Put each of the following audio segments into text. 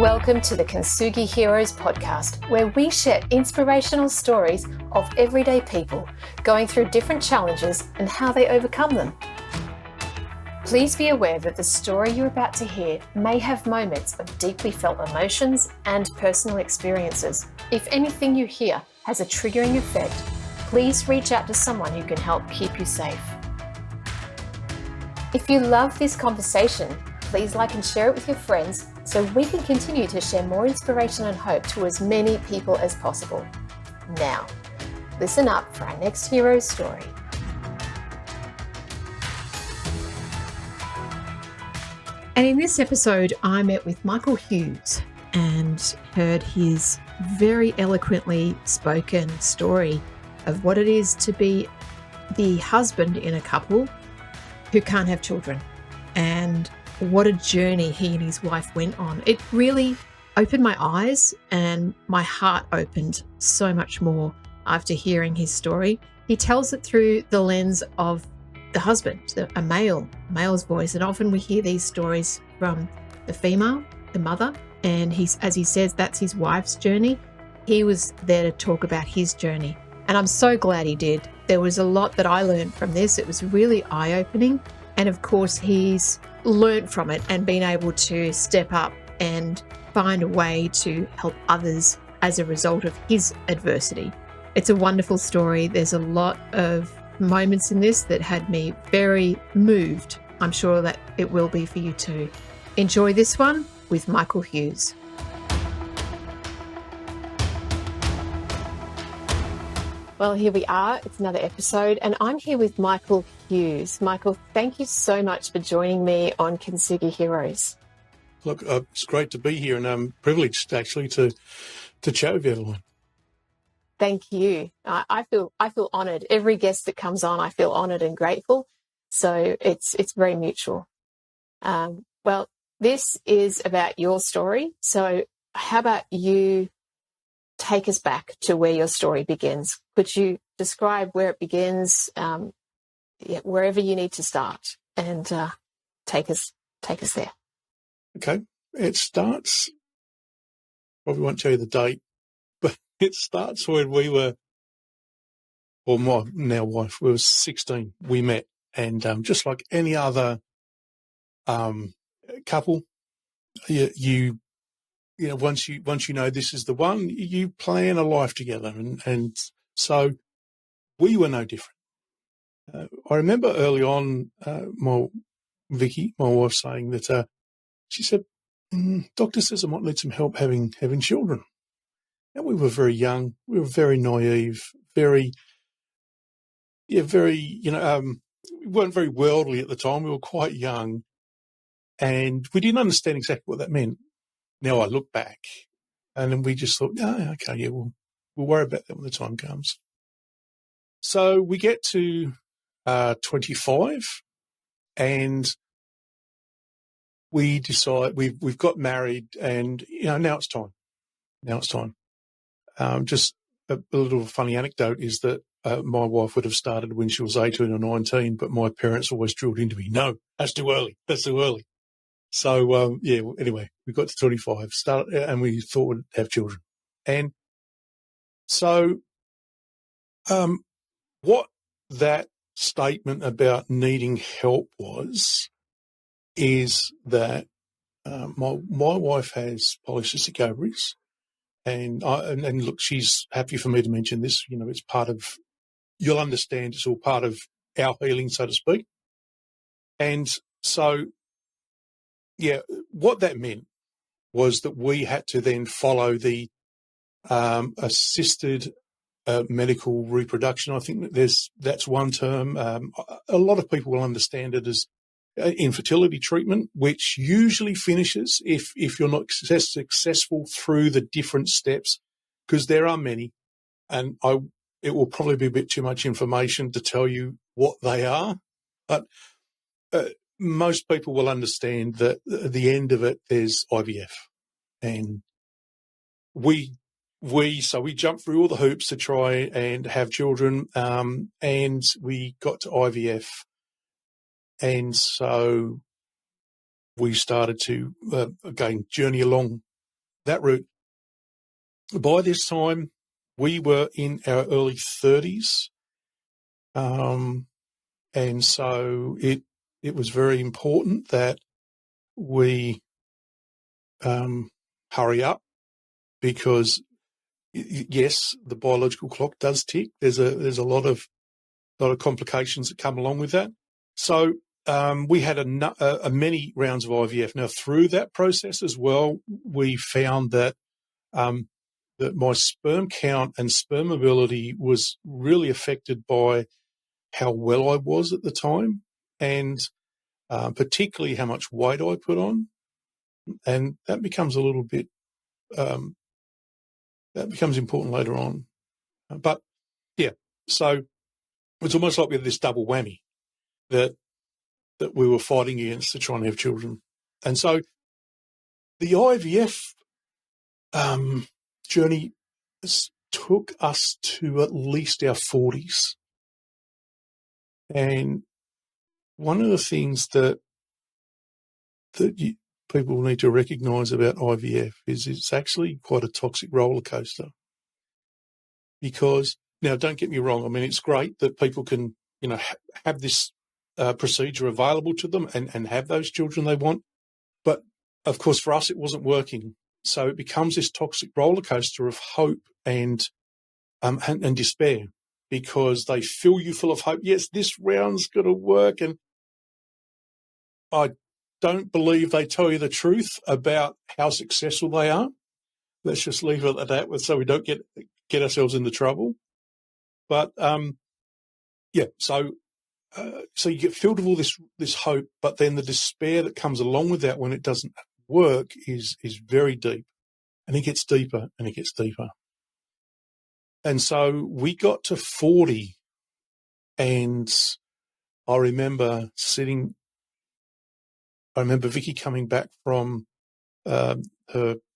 Welcome to the Kintsugi Heroes Podcast, where we share inspirational stories of everyday people going through different challenges and how they overcome them. Please be aware that the story you're about to hear may have moments of deeply felt emotions and personal experiences. If anything you hear has a triggering effect, please reach out to someone who can help keep you safe. If you love this conversation, please like and share it with your friends so we can continue to share more inspiration and hope to as many people as possible. Now, listen up for our next hero story. And in this episode, I met with Michael Hughes and heard his very eloquently spoken story of what it is to be the husband in a couple who can't have children, and what a journey he and his wife went on. It really opened my eyes and my heart opened so much more after hearing his story. He tells it through the lens of the husband, a male's voice. And often we hear these stories from the female, the mother, and as he says, that's his wife's journey. He was there to talk about his journey. And I'm so glad he did. There was a lot that I learned from this. It was really eye-opening. And of course, he's learned from it and been able to step up and find a way to help others as a result of his adversity. It's a wonderful story. There's a lot of moments in this that had me very moved. I'm sure that it will be for you too. Enjoy this one with Michael Hughes. Well, here we are. It's another episode, and I'm here with Michael Hughes. Michael, thank you so much for joining me on Kintsugi Heroes. Look, it's great to be here, and I'm privileged actually to chat with everyone. Thank you. I feel honoured. Every guest that comes on, I feel honoured and grateful. So it's very mutual. Well, this is about your story. So how about you take us back to where your story begins? Could you describe where it begins, wherever you need to start, and take us there? Okay. It starts, probably won't tell you the date, but it starts when we were, or my now wife, we were 16. We met, and just like any other couple, you know, once you know this is the one, you plan a life together, and so we were no different. I remember early on, Vicky, my wife, saying that she said, "Doctor says I might need some help having children." And we were very young, we were very naive, very, we weren't very worldly at the time. We were quite young, and we didn't understand exactly what that meant. Now I look back, and then we just thought, "Oh, okay, yeah, we'll worry about that when the time comes." So we get to 25, and we decide we've got married, and now it's time. Now it's time. Just a little funny anecdote is that my wife would have started when she was 18 or 19, but my parents always drilled into me, "No, that's too early. That's too early." So anyway, we got to 25, and we thought we'd have children, and so what that statement about needing help is that my wife has polycystic ovaries, and look, she's happy for me to mention this. It's part of, you'll understand, it's all part of our healing, so to speak. And so, what that meant was that we had to then follow the assisted medical reproduction. I think that's one term. A lot of people will understand it as infertility treatment, which usually finishes if you're not successful through the different steps, because there are many, and it will probably be a bit too much information to tell you what they are, but most people will understand that at the end of it there's IVF, and we jumped through all the hoops to try and have children, and we got to IVF. And so we started to, again, journey along that route. By this time, we were in our early 30s, and so it was very important that we hurry up, because yes, the biological clock does tick. There's a lot of complications that come along with that. So we had a many rounds of IVF. Now, through that process as well, we found that that my sperm count and sperm mobility was really affected by how well I was at the time, and particularly how much weight I put on. And that becomes a little bit, that becomes important later on. But yeah, so it's almost like we had this double whammy that we were fighting against to try and have children. And so the IVF journey took us to at least our 40s. And one of the things that people need to recognise about IVF is it's actually quite a toxic roller coaster. Because, now, don't get me wrong, I mean, it's great that people can, have this procedure available to them and have those children they want. But, of course, for us, it wasn't working. So it becomes this toxic roller coaster of hope and despair, because they fill you full of hope. Yes, this round's going to work. And I don't believe they tell you the truth about how successful they are. Let's just leave it at that, so we don't get ourselves into trouble. But yeah, so you get filled with all this hope, but then the despair that comes along with that when it doesn't work is very deep, and it gets deeper and it gets deeper. And so we got to 40, and I remember Vicky coming back from her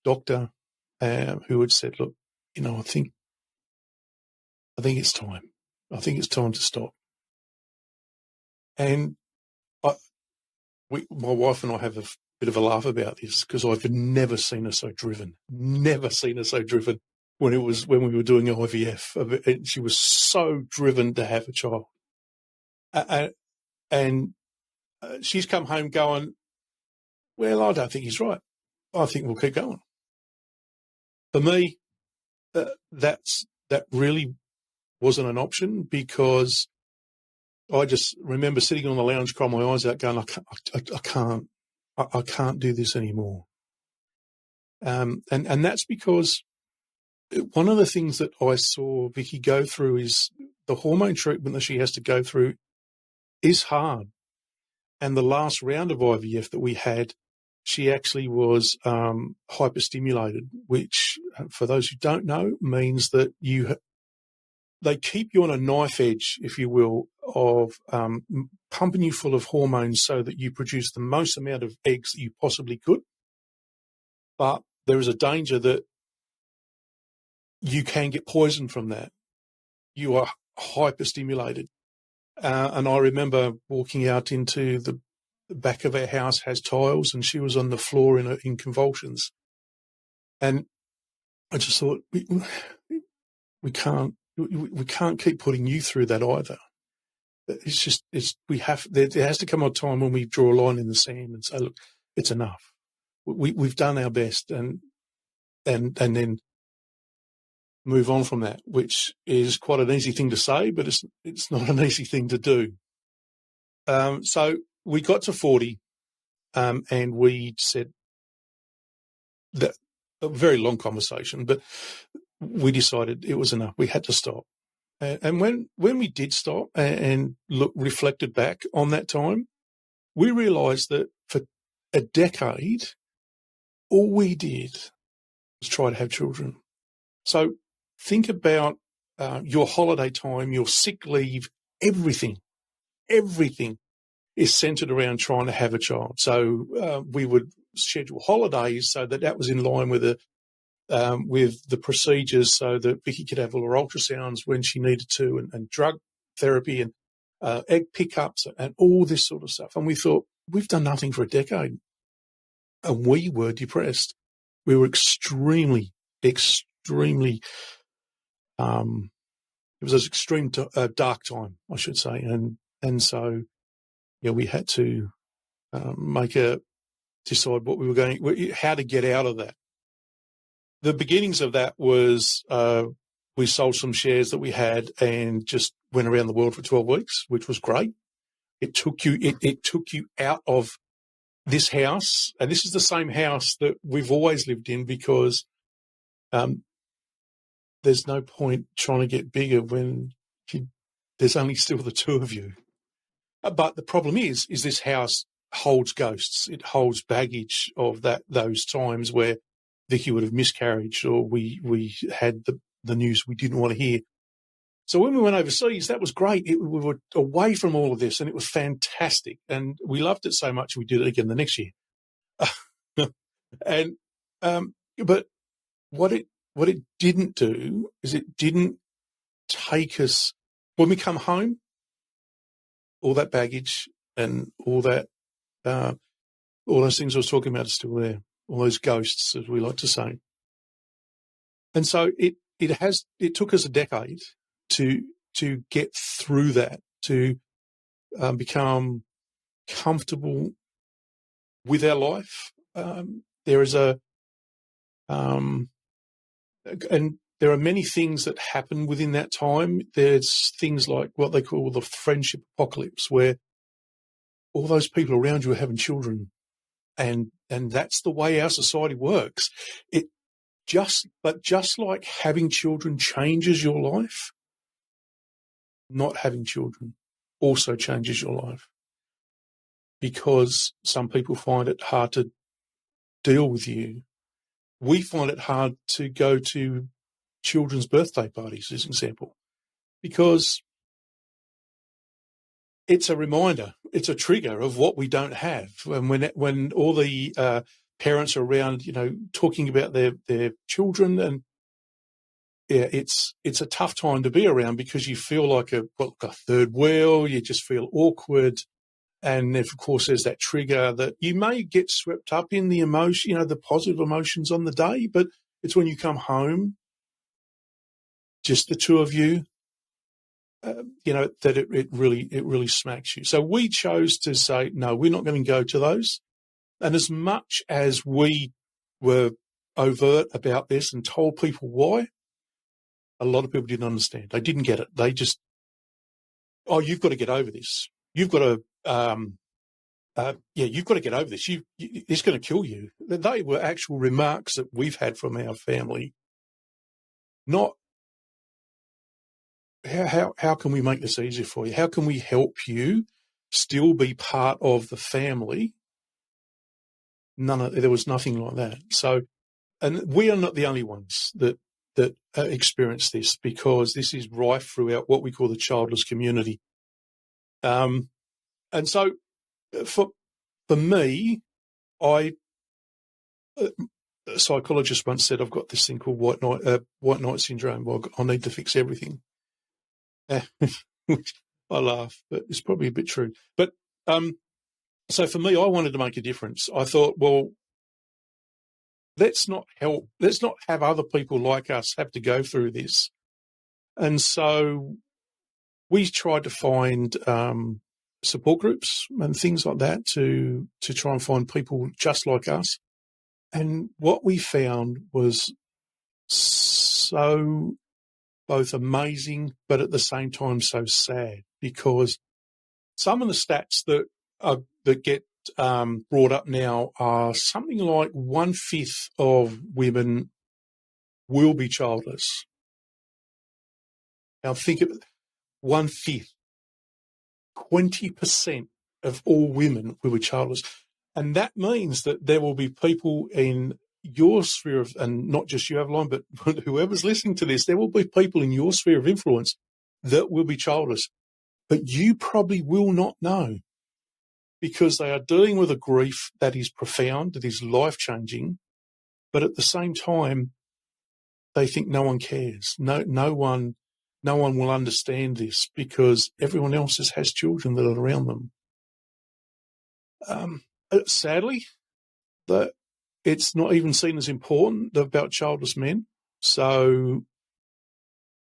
doctor, who had said, "Look, I think it's time. I think it's time to stop." And my wife and I have a bit of a laugh about this, because I've never seen her so driven. Never seen her so driven when we were doing IVF. She was so driven to have a child. And she's come home going, "Well, I don't think he's right. I think we'll keep going." For me, that really wasn't an option, because I just remember sitting on the lounge, crying my eyes out, going, I can't do this anymore. And that's because one of the things that I saw Vicky go through is the hormone treatment that she has to go through is hard. And the last round of IVF that we had, she actually was hyperstimulated, which, for those who don't know, means that they keep you on a knife edge, if you will, of pumping you full of hormones so that you produce the most amount of eggs that you possibly could. But there is a danger that you can get poisoned from that. You are hyperstimulated. And I remember walking out into the back of our house, has tiles, and she was on the floor in convulsions. And I just thought, we can't keep putting you through that either. There has to come a time when we draw a line in the sand and say, look, it's enough. We've done our best, and then move on from that, which is quite an easy thing to say, but it's not an easy thing to do. So we got to 40, and we said that, a very long conversation, but we decided it was enough. We had to stop. And when we did stop and reflected back on that time, we realised that for a decade, all we did was try to have children. So think about your holiday time, your sick leave, everything is centred around trying to have a child. So we would schedule holidays so that was in line with the procedures, so that Vicky could have all her ultrasounds when she needed to, and drug therapy and egg pickups and all this sort of stuff. And we thought, we've done nothing for a decade, and we were depressed. we were extremely, extremely. It was an extreme dark time, I should say, and so we had to decide what we were how to get out of that. The beginnings of that was we sold some shares that we had and just went around the world for 12 weeks, which was great. It took you out of this house, and this is the same house that we've always lived in, because there's no point trying to get bigger when there's only still the two of you. But the problem is this house holds ghosts. It holds baggage of those times where Vicky would have miscarried, or we had the news we didn't want to hear. So when we went overseas, that was great. We were away from all of this, and it was fantastic. And we loved it so much we did it again the next year. And but what it didn't do is it didn't take us when we come home. All that baggage and all that, all those things I was talking about are still there. All those ghosts, as we like to say. And so it took us a decade to get through that, to become comfortable with our life. There is and there are many things that happen within that time. There's things like what they call the friendship apocalypse, where all those people around you are having children, and that's the way our society works. Just like having children changes your life, not having children also changes your life, because some people find it hard to deal with you. We find it hard to go to children's birthday parties, as an example, because it's a reminder, it's a trigger of what we don't have. And when all the parents are around, talking about their children, and it's a tough time to be around, because you feel like a third wheel. You just feel awkward, and of course there's that trigger that you may get swept up in the emotion, the positive emotions on the day, but it's when you come home, just the two of you, that it really smacks you. So we chose to say, no, we're not going to go to those. And as much as we were overt about this and told people why, a lot of people didn't understand. They didn't get it. They just, you've got to get over this. You've got to, you've got to get over this. It's going to kill you. They were actual remarks that we've had from our family, not, how can we make this easier for you? How can we help you still be part of the family? There was nothing like that. So, and we are not the only ones that experience this, because this is rife throughout what we call the childless community. And so, for me, a psychologist once said, I've got this thing called white knight syndrome. Well, I need to fix everything. I laugh, but it's probably a bit true. But so for me, I wanted to make a difference. I thought, well, let's not have other people like us have to go through this. And so we tried to find support groups and things like that to try and find people just like us. And what we found was so both amazing, but at the same time so sad, because some of the stats that get brought up now are something like 1/5 of women will be childless. Now think of it, 1/5, 20% of all women will be childless. And that means that there will be people in your sphere of, and not just you, Lifeline, but whoever's listening to this, there will be people in your sphere of influence that will be childless. But you probably will not know, because they are dealing with a grief that is profound, that is life-changing, but at the same time, they think no one cares. No one will understand this, because everyone else has children that are around them. Sadly, it's not even seen as important about childless men. So,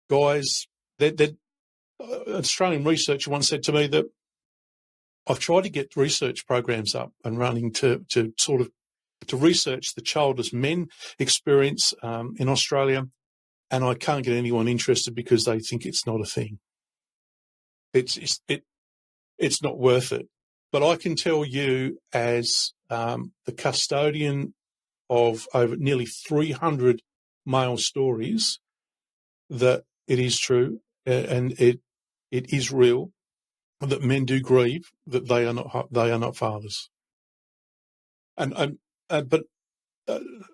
guys, an Australian researcher once said to me that I've tried to get research programs up and running to research the childless men experience in Australia, and I can't get anyone interested because they think it's not a thing. It's not worth it. But I can tell you, as the custodian of over nearly 300 male stories, that it is true and it is real that men do grieve that they are not fathers. But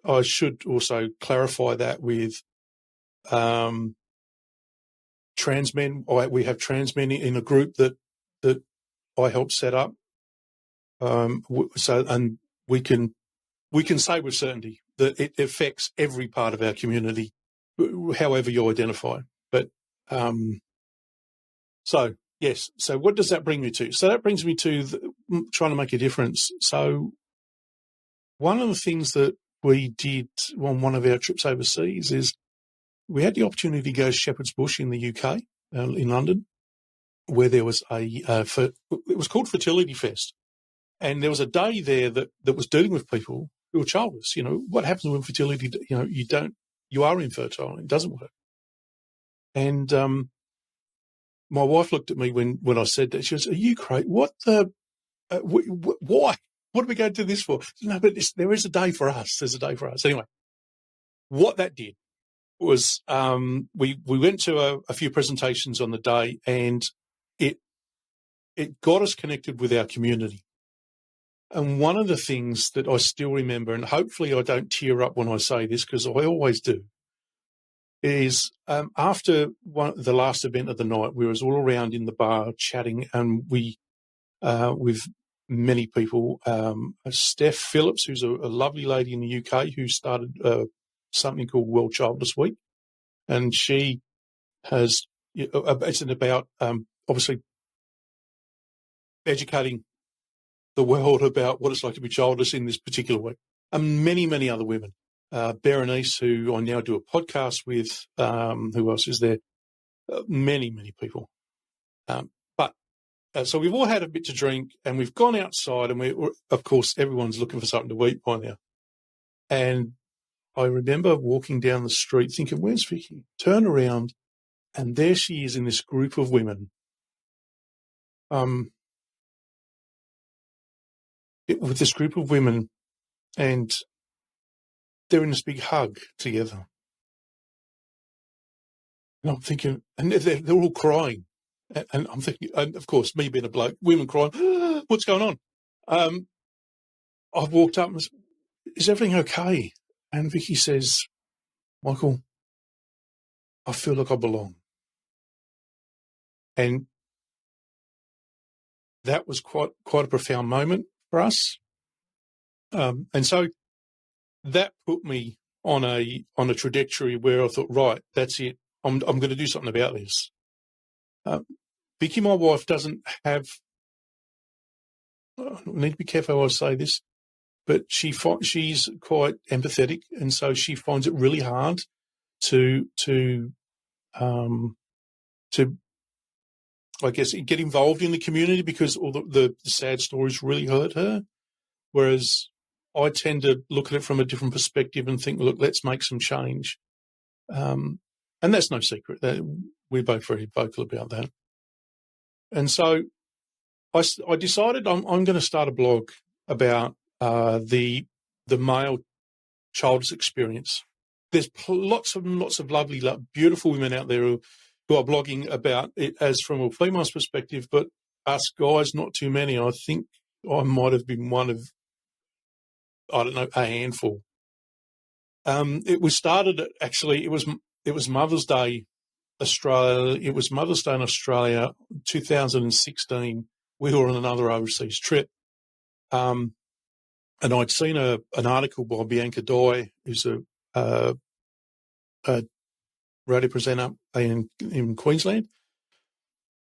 I should also clarify that with trans men. We have trans men in a group that I helped set up. And we can say with certainty that it affects every part of our community, however you identify. But so yes. So what does that bring me to? So that brings me to trying to make a difference. So one of the things that we did on one of our trips overseas is we had the opportunity to go to Shepherd's Bush in the UK, in London, where there was it was called Fertility Fest. And there was a day there that was dealing with people who were childless. You know, what happens when fertility, you are infertile and it doesn't work. And my wife looked at me when I said that. She goes, "Are you crazy? What the, why? What are we going to do this for?" No, but there is a day for us. There's a day for us. Anyway, what that did was we went to a few presentations on the day, and it got us connected with our community. And one of the things that I still remember, and hopefully I don't tear up when I say this because I always do, is after the last event of the night, we was all around in the bar chatting, and we, with many people, Steph Phillips, who's a lovely lady in the UK who started something called World Childless Week, and she has, it's about obviously educating the world about what it's like to be childless in this particular week. And many, many other women. Berenice, who I now do a podcast with, who else is there? Many, many people. So we've all had a bit to drink, and we've gone outside, and of course, everyone's looking for something to eat by now. And I remember walking down the street thinking, where's Vicky? Turn around, and there she is in this group of women. With this group of women, and they're in this big hug together. And I'm thinking, and they're all crying. And I'm thinking, and of course, me being a bloke, women crying, what's going on? I've walked up and said, is everything okay? And Vicky says, Michael, I feel like I belong. And that was quite a profound moment for us. And so that put me on a trajectory where I thought, right, that's it. I'm going to do something about this. Vicky, my wife, doesn't have. I need to be careful how I say this, but she's quite empathetic, and so she finds it really hard to I guess get involved in the community because all the sad stories really hurt her. Whereas I tend to look at it from a different perspective and think, look, let's make some change. And that's no secret. We're both very vocal about that. And so I decided I'm going to start a blog about the male childless experience. There's lots of lovely, beautiful women out there who are blogging about it as from a female's perspective, but us guys, not too many. I think I might have been one of, I don't know, a handful. It was started actually. It was Mother's Day, Australia. It was Mother's Day in Australia, 2016. We were on another overseas trip, and I'd seen an article by Bianca Dye, who's a radio presenter in Queensland,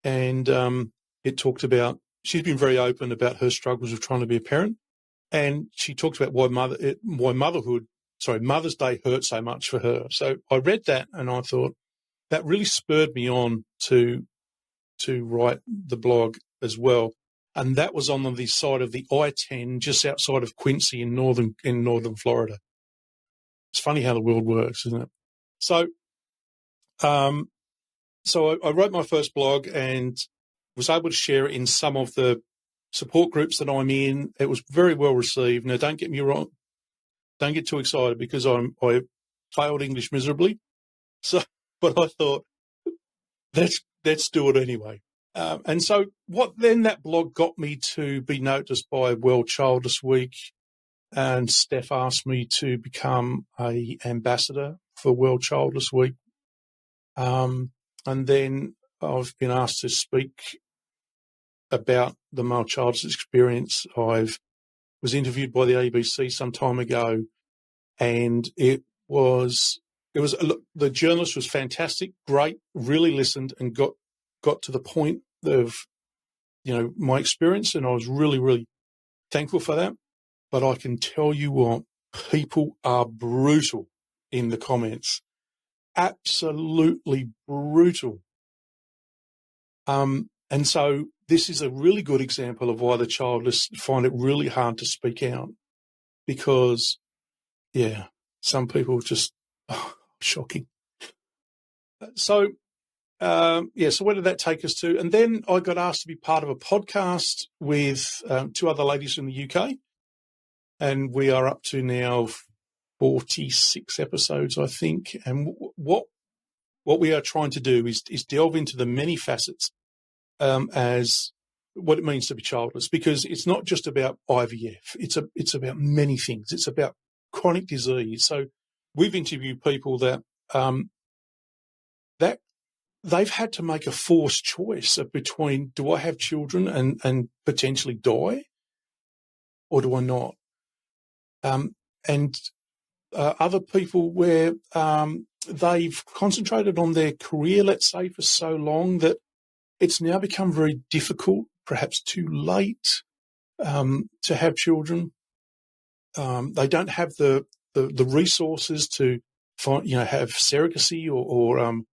and it talked about, she's been very open about her struggles of trying to be a parent, And she talked about why Mother's Day hurt so much for her. So I read that and I thought that really spurred me on to write the blog as well. And that was on the side of the I-10, just outside of Quincy in northern Florida. It's funny how the world works, isn't it? So, I wrote my first blog and was able to share it in some of the support groups that I'm in. It was very well received. Now, don't get me wrong. Don't get too excited because I failed English miserably. So, but I thought, let's do it anyway. And so that blog got me to be noticed by World Childless Week, and Steph asked me to become a ambassador for World Childless Week. And then I've been asked to speak about the male childless experience. I was interviewed by the ABC some time ago, and the journalist was fantastic, great, really listened and got to the point of, my experience, and I was really, really thankful for that. But I can tell you what, people are brutal in the comments. Absolutely brutal. And so this is a really good example of why the childless find it really hard to speak out, because, some people just, shocking. So, so where did that take us to? And then I got asked to be part of a podcast with two other ladies from the UK, and we are up to now 46 episodes, I think. And what we are trying to do is delve into the many facets as what it means to be childless, because it's not just about IVF. It's about many things. It's about chronic disease. So we've interviewed people that they've had to make a forced choice between, do I have children and potentially die, or do I not? And other people where they've concentrated on their career, let's say, for so long that it's now become very difficult, perhaps too late, to have children. They don't have the resources to find, have surrogacy or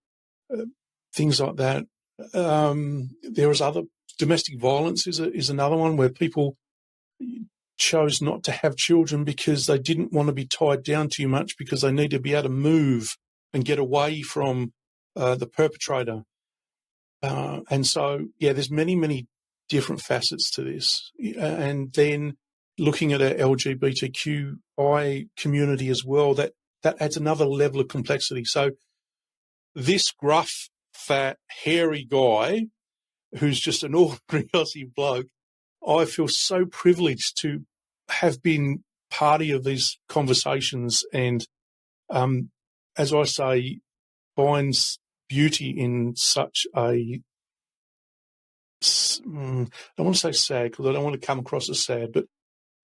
things like that. There is other domestic violence is another one where people chose not to have children because they didn't want to be tied down too much, because they need to be able to move and get away from the perpetrator. And so, there's many, many different facets to this. And then looking at our LGBTQI community as well, that adds another level of complexity. So this gruff, fat, hairy guy who's just an ordinary Aussie bloke, I feel so privileged to have been party of these conversations and, as I say, finds beauty in such I don't want to say sad, because I don't want to come across as sad, but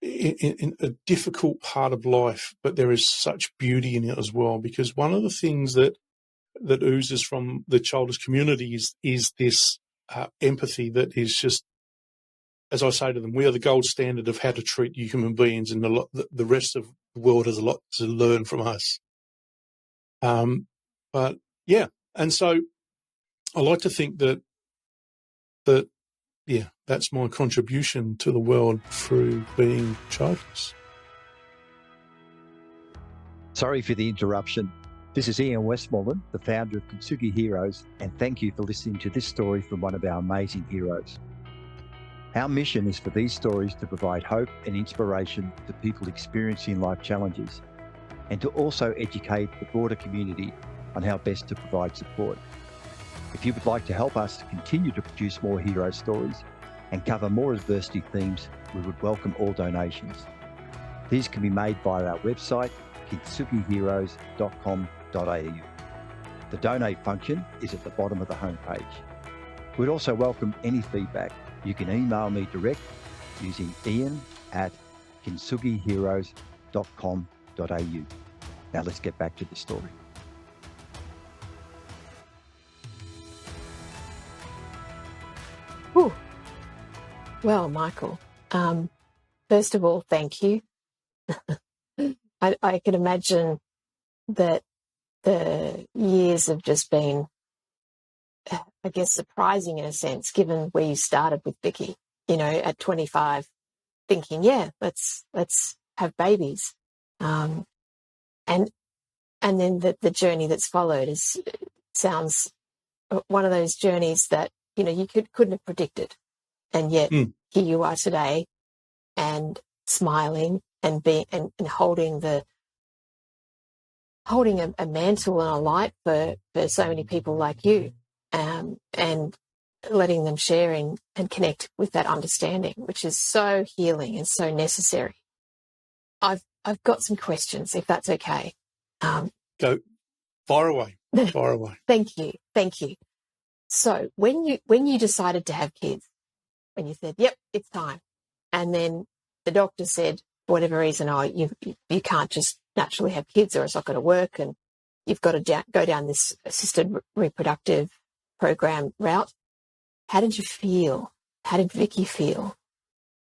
in a difficult part of life, but there is such beauty in it as well, because one of the things that oozes from the childless community is this empathy that is just, as I say to them, we are the gold standard of how to treat human beings, and the rest of the world has a lot to learn from us. But yeah, and so I like to think that that's my contribution to the world through being childless. Sorry for the interruption. This is Ian Westmoreland, the founder of Kintsugi Heroes, and thank you for listening to this story from one of our amazing heroes. Our mission is for these stories to provide hope and inspiration to people experiencing life challenges, and to also educate the broader community on how best to provide support. If you would like to help us to continue to produce more hero stories and cover more adversity themes, we would welcome all donations. These can be made via our website, kintsugiheroes.com.au. The donate function is at the bottom of the homepage. We'd also welcome any feedback. You can email me direct using ian@kintsugiheroes.com.au. Now let's get back to the story. Ooh. Well, Michael, first of all, thank you. I can imagine that the years have just been, I guess, surprising in a sense, given where you started with Vicky, at 25, thinking, yeah, let's have babies. And then the journey that's followed sounds one of those journeys that, you couldn't have predicted. And yet here you are today and smiling and being and holding a mantle and a light for so many people like you, and letting them share and connect with that understanding, which is so healing and so necessary. I've got some questions, if that's okay. Go, fire away. Fire away. Thank you. So when you decided to have kids, when you said, "Yep, it's time," and then the doctor said, for whatever reason, you can't just naturally have kids, or it's not going to work, and you've got to go down this assisted reproductive program route. How did you feel? How did Vicky feel?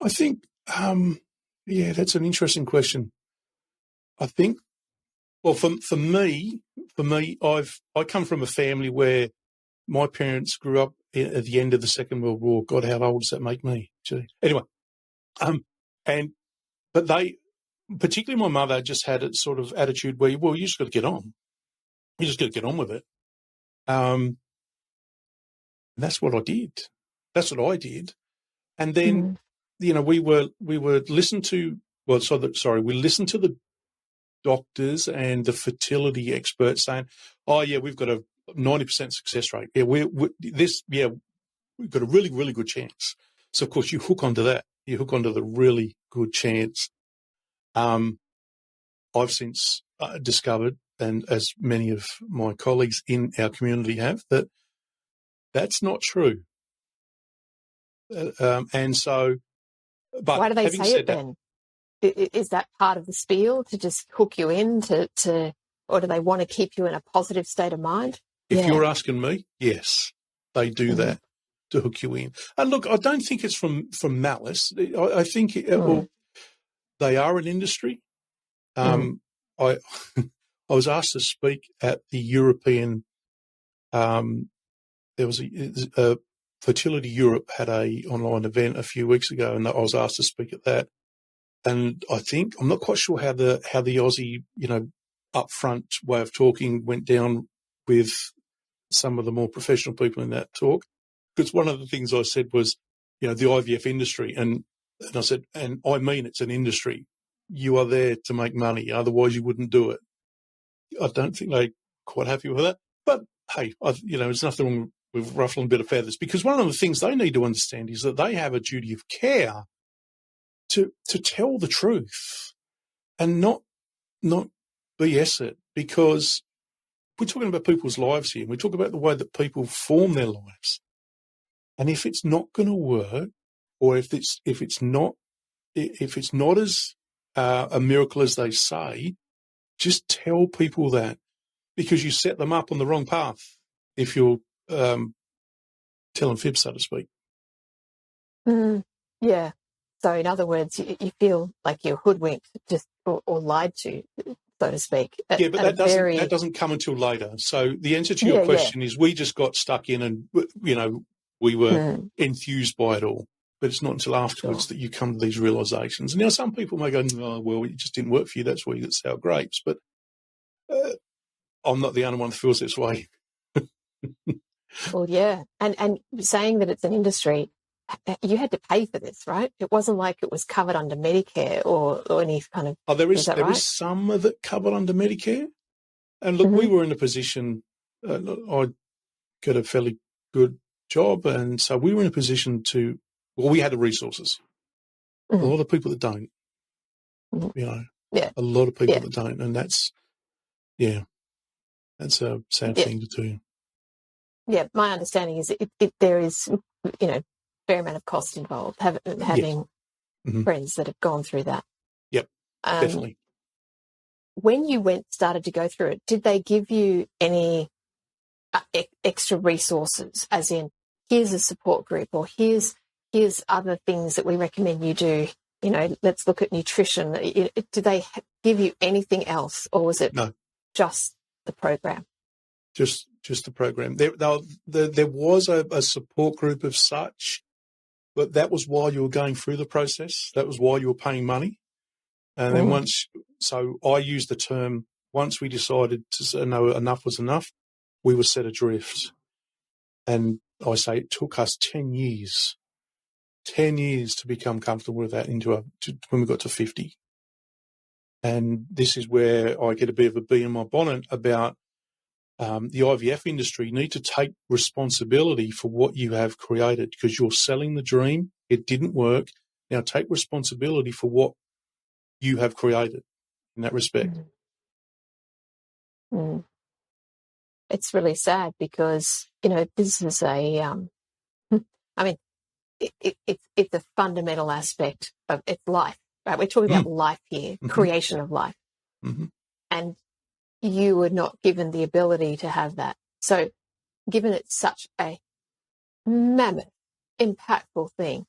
I think, that's an interesting question. I think, well, for me, I come from a family where my parents grew up at the end of the Second World War. God, how old does that make me? Gee. Anyway, but they, particularly my mother, just had a sort of attitude where, well, you just got to get on. You just got to get on with it. And that's what I did. That's what I did. And then, we listened to, we listened to the doctors and the fertility experts saying, oh, yeah, we've got a 90% success rate. Yeah, we've got a really, really good chance. So, of course, you hook onto that. You hook onto the really good chance. I've since discovered, and as many of my colleagues in our community have, that that's not true. And so, but why do they say it that, then? Is that part of the spiel, to just hook you in to, or do they want to keep you in a positive state of mind? If you're asking me, yes, they do that to hook you in. And look, I don't think it's from malice. I think they are an industry. I was asked to speak at the European. There was a Fertility Europe had a online event a few weeks ago, and I was asked to speak at that. And I think, I'm not quite sure how the Aussie, upfront way of talking went down with some of the more professional people in that talk. Because one of the things I said was, the IVF industry, and I said, and I mean it's an industry. You are there to make money, otherwise you wouldn't do it. I don't think they're quite happy with that. But hey, there's nothing wrong with ruffling a bit of feathers, because one of the things they need to understand is that they have a duty of care to tell the truth and not BS it, because we're talking about people's lives here. We talk about the way that people form their lives. And if it's not going to work, or if it's not as a miracle as they say, just tell people that, because you set them up on the wrong path if you're telling fibs, so to speak. Yeah. So in other words, you feel like you're hoodwinked, just or lied to, so to speak. Yeah, but that doesn't come until later. So the answer to your question is, we just got stuck in, and we were enthused by it all. But it's not until afterwards that you come to these realizations. Now, some people may go, "Oh, well, it just didn't work for you. That's why you get sour grapes." But I'm not the only one that feels this way. Well, yeah, and saying that it's an industry, you had to pay for this, right? It wasn't like it was covered under Medicare or any kind of. Oh, there is some of it covered under Medicare. And look, we were in a position. I got a fairly good job, and so we were in a position to. Well, we had the resources. A lot of people that don't. A lot of people that don't, and that's a sad thing to do. Yeah, my understanding is there is, a fair amount of cost involved, having friends that have gone through that. Yep, definitely. When you started to go through it, did they give you any extra resources, as in, here's a support group, or here's other things that we recommend you do let's look at nutrition. Did they give you anything else, or was it No, just the program? just the program. There was a support group of such, but that was while you were going through the process. That was while you were paying money. And then so I used the term, once we decided to know enough was enough, we were set adrift. And I say it took us 10 years to become comfortable with that when we got to 50. And this is where I get a bit of a bee in my bonnet about the IVF industry. You need to take responsibility for what you have created, because you're selling the dream. It didn't work. Now take responsibility for what you have created in that respect. It's really sad because, this is it's a fundamental aspect of its life, right? We're talking about life here, creation of life. And you were not given the ability to have that. So given it's such a mammoth, impactful thing,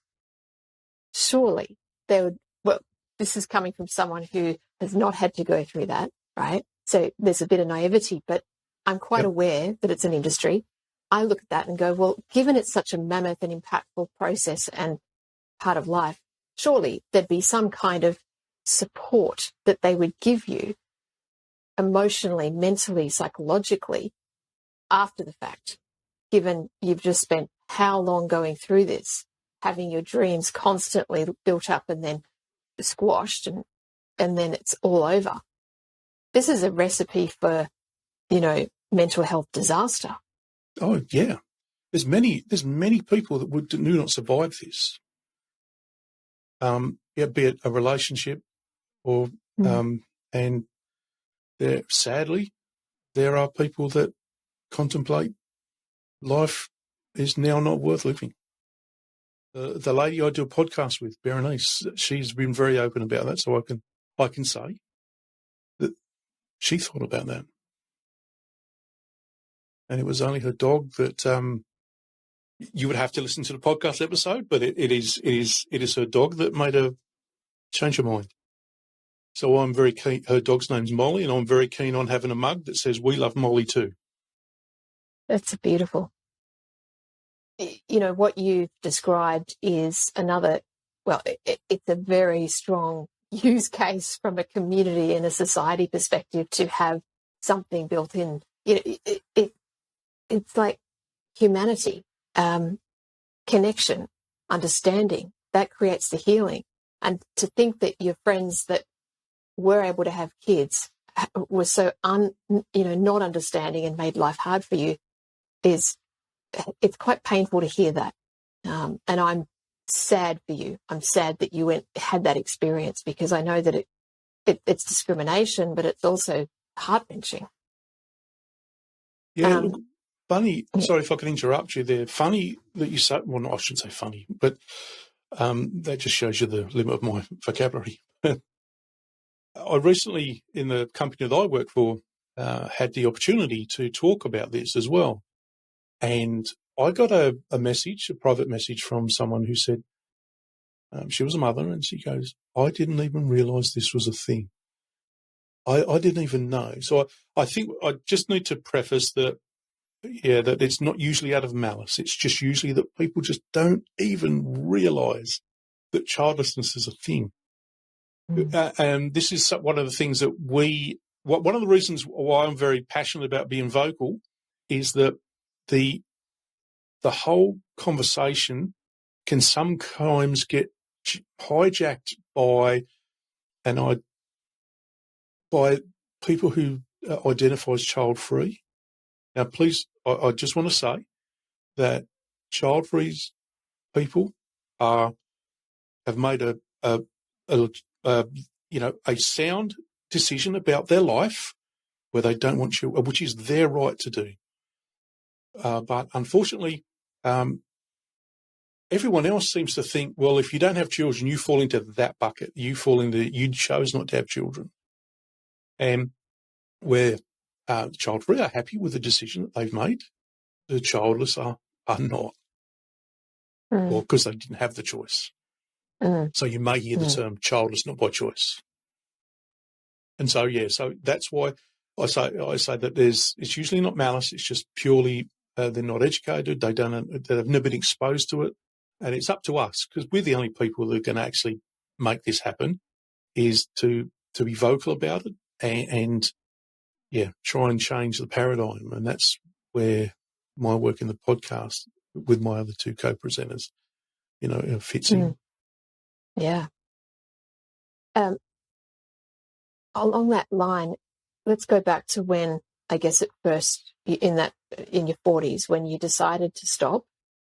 surely this is coming from someone who has not had to go through that, right? So there's a bit of naivety, but I'm quite aware that it's an industry. I look at that and go, well, given it's such a mammoth and impactful process and part of life, surely there'd be some kind of support that they would give you emotionally, mentally, psychologically after the fact, given you've just spent how long going through this, having your dreams constantly built up and then squashed and then it's all over. This is a recipe for, mental health disaster. Oh, yeah. There's many people that do not survive this. Be it a relationship or, and sadly, there are people that contemplate life is now not worth living. The lady I do a podcast with, Berenice, she's been very open about that, so I can say that she thought about that. And it was only her dog that you would have to listen to the podcast episode, but it is her dog that made her change her mind. So I'm very keen. Her dog's name's Molly, and I'm very keen on having a mug that says "We love Molly too." That's beautiful. What you've described is another. Well, it's a very strong use case from a community and a society perspective to have something built in. It's like humanity, connection, understanding, that creates the healing. And to think that your friends that were able to have kids were so not understanding and made life hard for you it's quite painful to hear that. And I'm sad for you. I'm sad that you had that experience, because I know that it's discrimination, but it's also heart-wrenching. Yeah, look, funny. Sorry if I can interrupt you there. Funny that you say. Well, no, I shouldn't say funny, but that just shows you the limit of my vocabulary. I recently, in the company that I work for, had the opportunity to talk about this as well, and I got a private message from someone who said she was a mother, and she goes, "I didn't even realise this was a thing. I didn't even know." So I think I just need to preface that. Yeah, that it's not usually out of malice. It's just usually that people just don't even realise that childlessness is a thing. And this is one of the things that one of the reasons why I'm very passionate about being vocal is that the whole conversation can sometimes get hijacked by people who identify as child-free. Now, please, I just want to say that child-free people have made a sound decision about their life where they don't want children, which is their right to do. But unfortunately, everyone else seems to think, well, if you don't have children, you fall into that bucket. You chose not to have children. And where the child-free are happy with the decision that they've made, the childless are not. Or because they didn't have the choice. So you may hear the term childless, not by choice. And so, so that's why I say that it's usually not malice. It's just purely they're not educated. They've never been exposed to it. And it's up to us, because we're the only people that are going to actually make this happen, is to be vocal about it and try and change the paradigm. And that's where my work in the podcast with my other two co-presenters, fits in. Yeah. Along that line, let's go back to when, I guess at first in your 40s, when you decided to stop.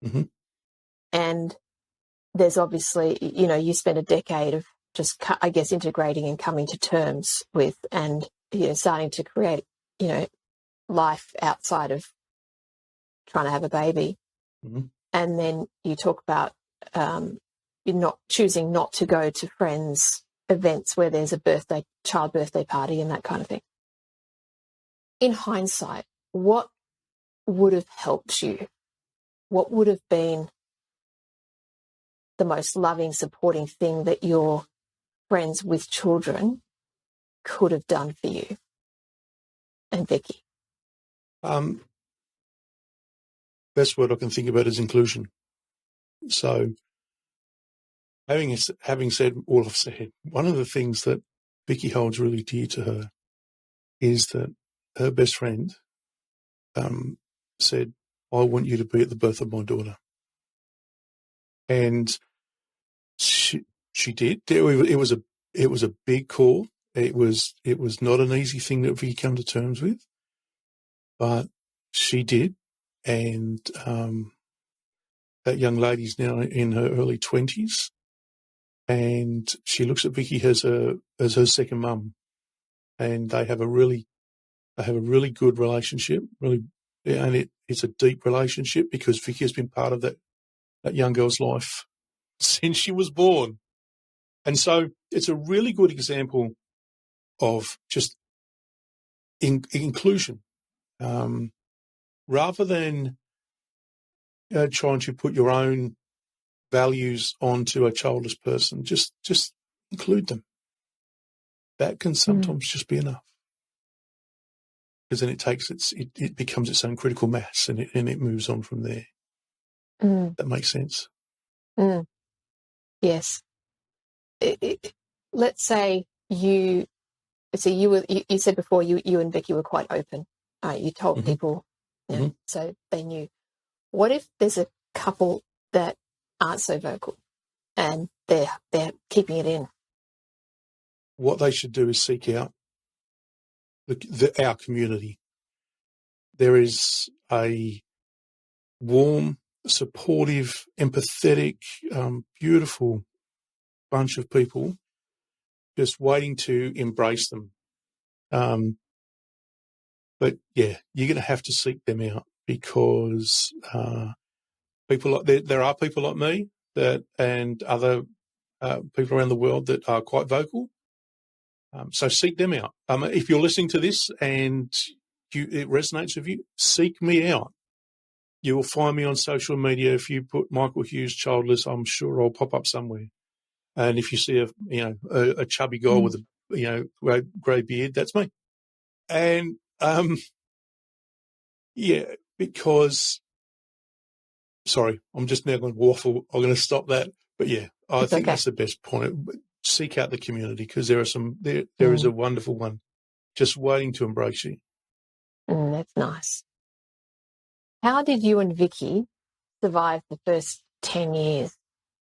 Mm-hmm. And there's obviously, you spent a decade of just, I guess, integrating and coming to terms with, and starting to create, life outside of trying to have a baby. Mm-hmm. And then you talk about you're not choosing not to go to friends' events where there's a child birthday party and that kind of thing. In hindsight, what would have helped you? What would have been the most loving, supporting thing that your friends with children could have done for you and Vicky? Best word I can think about is inclusion. So having said all I've said, one of the things that Vicky holds really dear to her is that her best friend said, I want you to be at the birth of my daughter. And she did. It was a big call. It was not an easy thing that Vicky come to terms with, but she did. And that young lady's now in her early 20s, and she looks at Vicky as her second mum, and they have a really good relationship. Really, and it's a deep relationship because Vicky has been part of that young girl's life since she was born. And so it's a really good example of just inclusion, rather than trying to put your own values onto a childless person. Just include them. That can sometimes just be enough, because then it becomes its own critical mass, and it moves on from there. That makes sense. Yes. Let's say you said before you and Vicky were quite open. You told people, so they knew. What if there's a couple that aren't so vocal and they're keeping it in? What they should do is seek out our community. There is a warm, supportive, empathetic, beautiful bunch of people just waiting to embrace them. But you're going to have to seek them out, because there are people like me and other people around the world that are quite vocal. So seek them out. If you're listening to this and it resonates with you, seek me out. You will find me on social media. If you put Michael Hughes Childless, I'm sure I'll pop up somewhere. And if you see a chubby guy with a grey beard, that's me. And because sorry, I'm just now going to waffle. I'm going to stop that. But I think that's the best point. Seek out the community, because there is a wonderful one just waiting to embrace you. That's nice. How did you and Vicky survive the first 10 years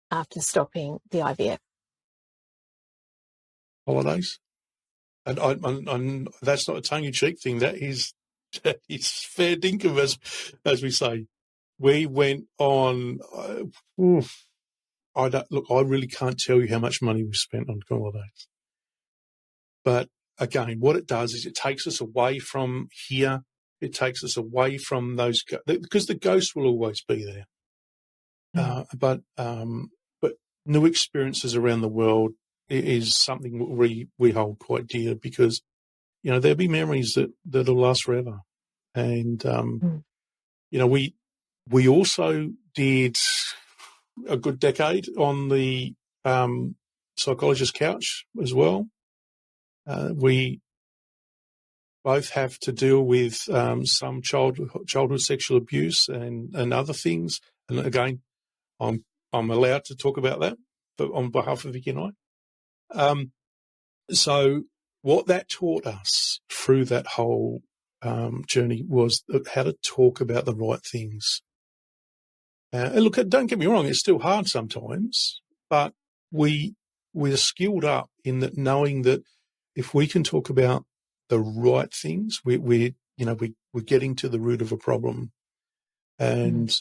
after stopping the IVF? Holidays. And that's not a tongue-in-cheek thing. That is fair dinkum, as we say. We went on. I really can't tell you how much money we spent on holidays. But again, what it does is it takes us away from here. It takes us away from those, because the ghosts will always be there. But new experiences around the world is something we hold quite dear, because there'll be memories that'll last forever. And we also did a good decade on the psychologist couch as well. We both have to deal with some childhood sexual abuse and other things. And again, I'm allowed to talk about that on behalf of Vicky and I. So what that taught us through that whole journey was how to talk about the right things. And look, don't get me wrong, it's still hard sometimes, but we're skilled up in that, knowing that if we can talk about the right things, we're getting to the root of a problem. And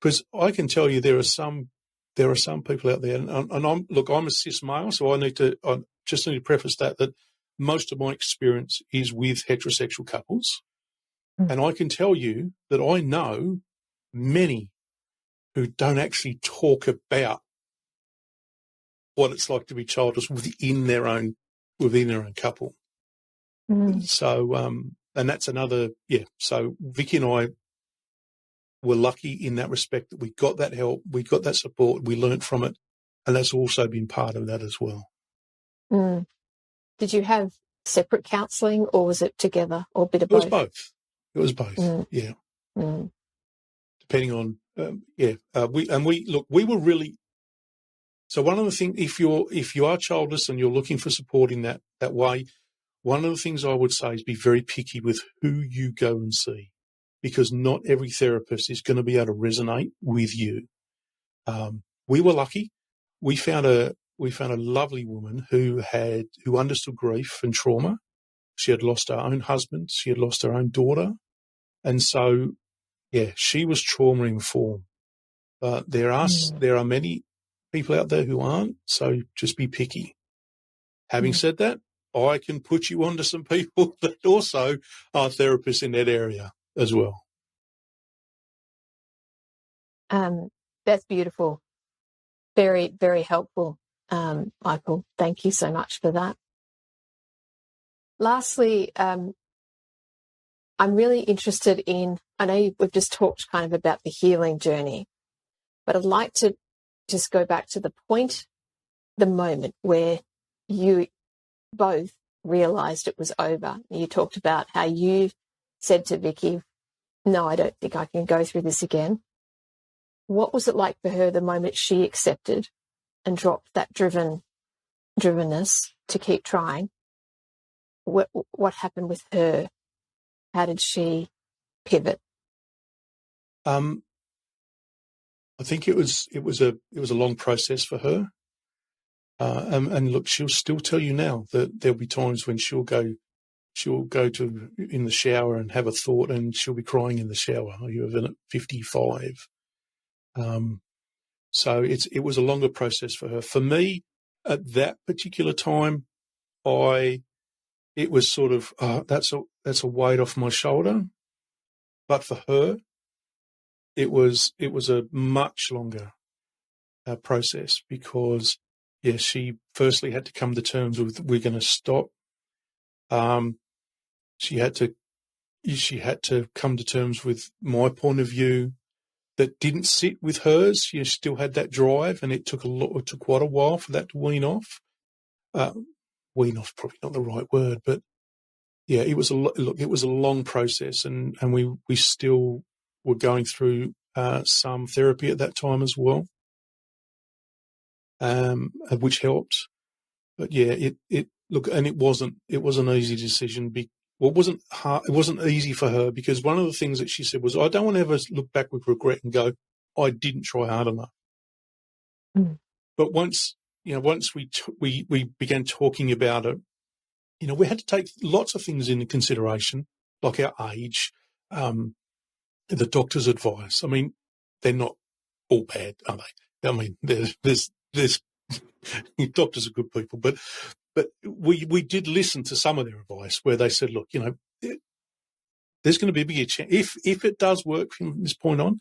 because I can tell you there are some people out there, and I'm a cis male, so I just need to preface that most of my experience is with heterosexual couples. And I can tell you that I know many who don't actually talk about what it's like to be childless within their own couple. So, and that's another, so Vicky and I were lucky in that respect that we got that help, we got that support, we learnt from it, and that's also been part of that as well. Did you have separate counselling, or was it together, or a bit of both? It was both, yeah. Depending on, we were really, so one of the things, if you are childless and you're looking for support in that way, one of the things I would say is be very picky with who you go and see, because not every therapist is going to be able to resonate with you. We were lucky. We found a lovely woman who understood grief and trauma. She had lost her own husband. She had lost her own daughter. And so, she was trauma-informed. But there are many people out there who aren't, so just be picky. Having said that, I can put you onto some people that also are therapists in that area as well. That's beautiful. Very, very helpful, Michael. Thank you so much for that. Lastly, I'm really interested in, I know we've just talked kind of about the healing journey, but I'd like to just go back to the moment where you both realised it was over. You talked about how you said to Vicky, no, I don't think I can go through this again. What was it like for her the moment she accepted and dropped that drivenness to keep trying? What happened with her? How did she pivot? I think it was a long process for her. And look, she'll still tell you now that there'll be times when she'll go to in the shower and have a thought, and she'll be crying in the shower. You're 55. So it was a longer process for her. For me, at that particular time, it was sort of that's a weight off my shoulder. But for her, it was a much longer process, because she firstly had to come to terms with, we're going to stop. She had to come to terms with my point of view that didn't sit with hers. She still had that drive, and it took quite a while for that to wean off. Wean off, probably not the right word, but it was a long process, and we still were going through some therapy at that time as well, which helped. But it wasn't an easy decision. It wasn't hard. It wasn't easy for her, because one of the things that she said was, I don't want to ever look back with regret and go, I didn't try hard enough. But once we began talking about it, we had to take lots of things into consideration, like our age, the doctor's advice. I mean, they're not all bad, are they? I mean, there's doctors are good people, but we did listen to some of their advice where they said, look, there's going to be a bigger chance, if it does work from this point on,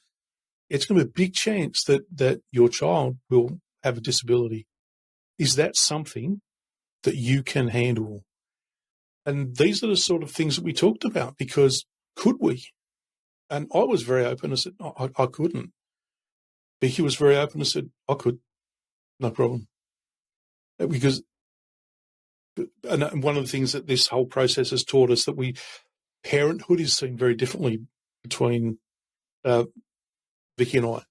it's going to be a big chance that your child will have a disability. Is that something that you can handle? And these are the sort of things that we talked about, because could we? And I was very open. I said, I couldn't. Vicky was very open and said, I could, no problem. because and one of the things that this whole process has taught us that parenthood is seen very differently between Vicky and I.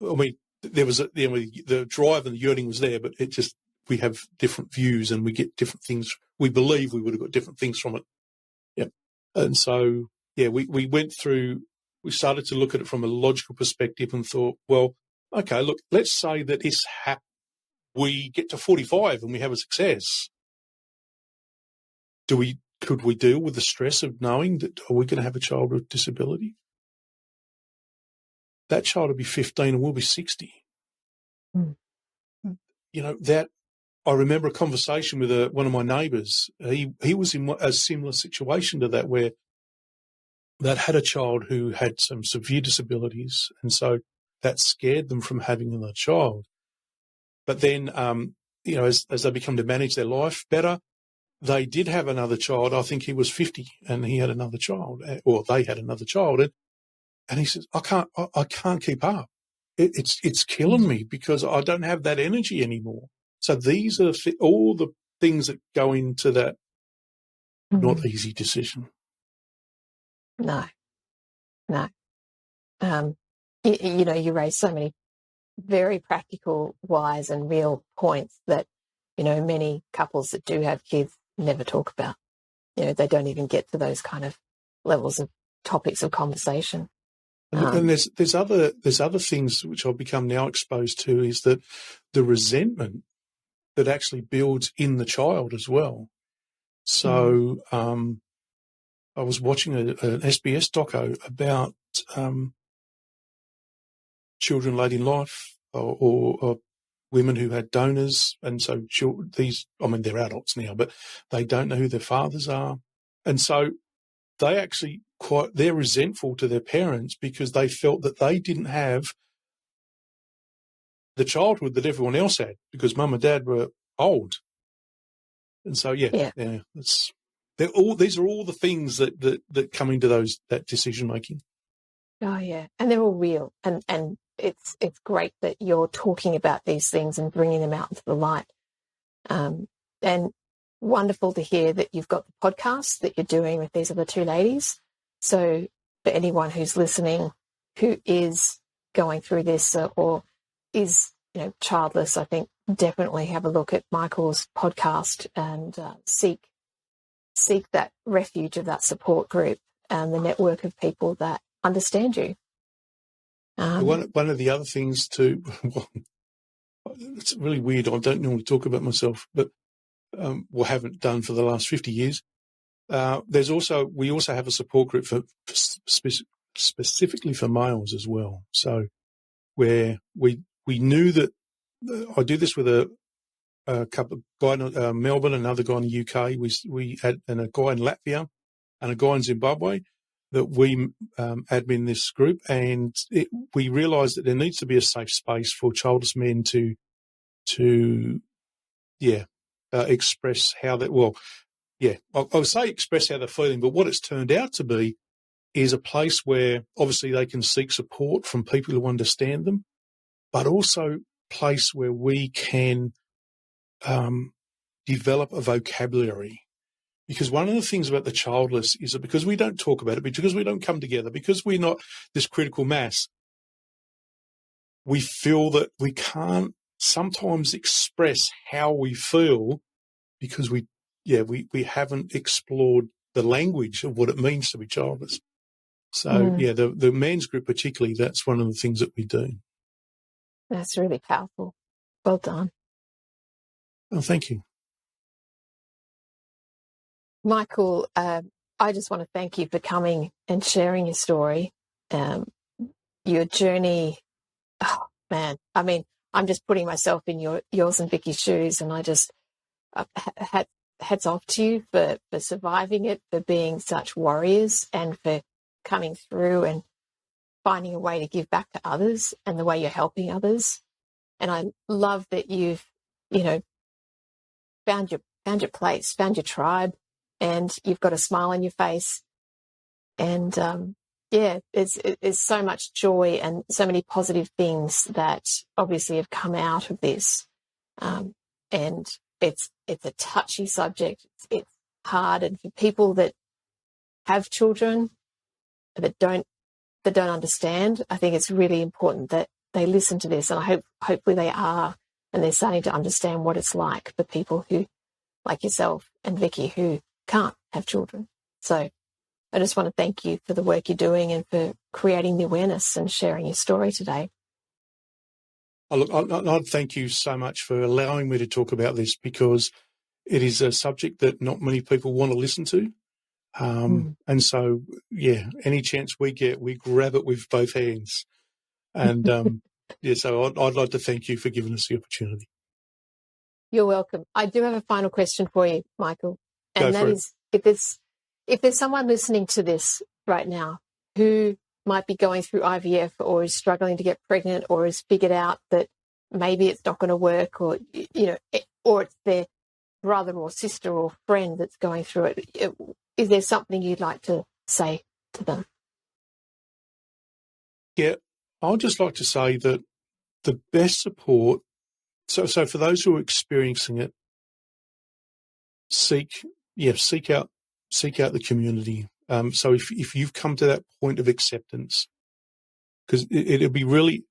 I mean, there was the drive and the yearning was there, but we have different views and we get different things. We believe we would have got different things from it. Yeah. And so, we went through, we started to look at it from a logical perspective and thought, well, okay, look, let's say that we get to 45 and we have a success. Could we deal with the stress of knowing that are we going to have a child with disability? That child will be 15 and we'll be 60. Mm. That I remember a conversation with one of my neighbours. He was in a similar situation to that, where that had a child who had some severe disabilities, and so that scared them from having another child. But then, as they become to manage their life better, they did have another child. I think he was 50 and he had another child, or they had another child. And he says, I can't keep up. It's killing me because I don't have that energy anymore. So these are all the things that go into that not easy decision. No. You raise so many very practical, wise and real points that, many couples that do have kids never talk about. They don't even get to those kind of levels of topics of conversation. And there's other things which I've become now exposed to, is that the resentment that actually builds in the child as well. So I was watching an SBS doco about children late in life or women who had donors, and so they're adults now, but they don't know who their fathers are, and so they actually they're resentful to their parents because they felt that they didn't have the childhood that everyone else had because mum and dad were old. And so, these are all the things that come into that decision making. Oh yeah, and they're all real, and it's great that you're talking about these things and bringing them out into the light. And wonderful to hear that you've got the podcast that you're doing with these other two ladies. So for anyone who's listening who is going through this or is childless, I think definitely have a look at Michael's podcast and seek that refuge of that support group and the network of people that understand you. One of the other things too, it's really weird. I don't normally talk about myself, but haven't done for the last 50 years. We also have a support group for specifically for males as well. So where we knew that I do this with a couple of guy in Melbourne, another guy in the UK. We had a guy in Latvia and a guy in Zimbabwe that we admin this group, and we realised that there needs to be a safe space for childless men to express how they I would say express how they're feeling, but what it's turned out to be is a place where obviously they can seek support from people who understand them, but also a place where we can develop a vocabulary. Because one of the things about the childless is that because we don't talk about it, because we don't come together, because we're not this critical mass, we feel that we can't sometimes express how we feel because we haven't explored the language of what it means to be childless. So, the men's group particularly, that's one of the things that we do. That's really powerful. Well done. Oh, thank you. Michael, I just want to thank you for coming and sharing your story, your journey. Oh, man, I mean, I'm just putting myself in yours and Vicky's shoes, and I just hats off to you for surviving it, for being such warriors, and for coming through and finding a way to give back to others and the way you're helping others. And I love that you've, found your place, found your tribe, and you've got a smile on your face. And it's so much joy and so many positive things that obviously have come out of this. And it's a touchy subject. It's hard, and for people that have children that don't understand, I think it's really important that they listen to this, and hopefully they are, and they're starting to understand what it's like for people who, like yourself and Vicky, who can't have children. So I just want to thank you for the work you're doing and for creating the awareness and sharing your story today. Oh, look, I'd thank you so much for allowing me to talk about this, because it is a subject that not many people want to listen to. And so, yeah, any chance we get, we grab it with both hands. And so I'd like to thank you for giving us the opportunity. You're welcome. I do have a final question for you, Michael. And that is, if there's someone listening to this right now who might be going through IVF or is struggling to get pregnant or has figured out that maybe it's not going to work, or, or it's their brother or sister or friend that's going through it, is there something you'd like to say to them? Yeah, I'd just like to say that the best support, so for those who are experiencing it, seek out the community. So if you've come to that point of acceptance, because it'll be really,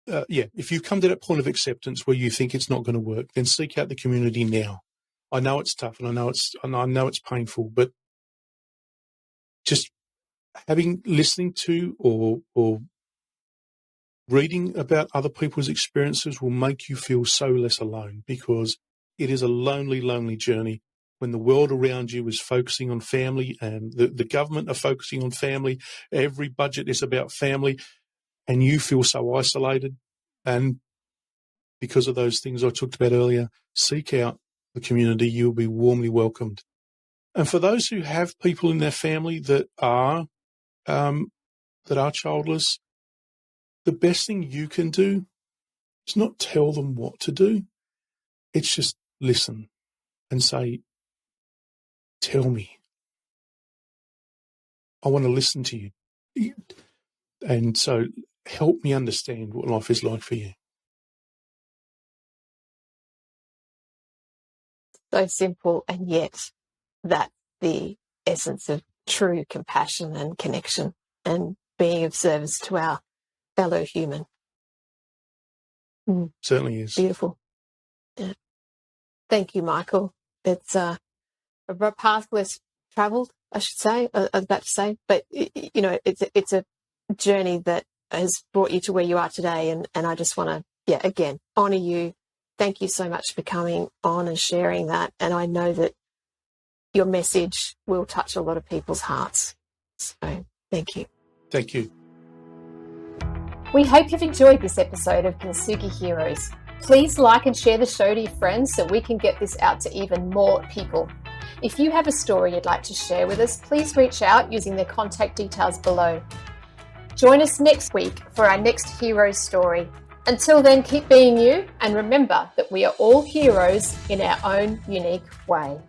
if you've come to that point of acceptance where you think it's not going to work, then seek out the community now. I know it's tough, and I know it's painful, but just listening to or reading about other people's experiences will make you feel so less alone, because it is a lonely, lonely journey when the world around you is focusing on family, and the government are focusing on family. Every budget is about family, and you feel so isolated. And because of those things I talked about earlier, seek out the community. You'll be warmly welcomed. And for those who have people in their family that are childless, the best thing you can do is not tell them what to do. It's just listen and say, tell me. I want to listen to you. And so help me understand what life is like for you. So simple, and yet that's the essence of true compassion and connection and being of service to our fellow human. Certainly is. Beautiful. Yeah. Thank you, Michael. It's a path less travelled, I should say. I was about to say, but it's a journey that has brought you to where you are today, and I just want to, again, honour you. Thank you so much for coming on and sharing that. And I know that your message will touch a lot of people's hearts. So thank you. Thank you. We hope you've enjoyed this episode of Kintsugi Heroes. Please like and share the show to your friends so we can get this out to even more people. If you have a story you'd like to share with us, please reach out using the contact details below. Join us next week for our next hero story. Until then, keep being you, and remember that we are all heroes in our own unique way.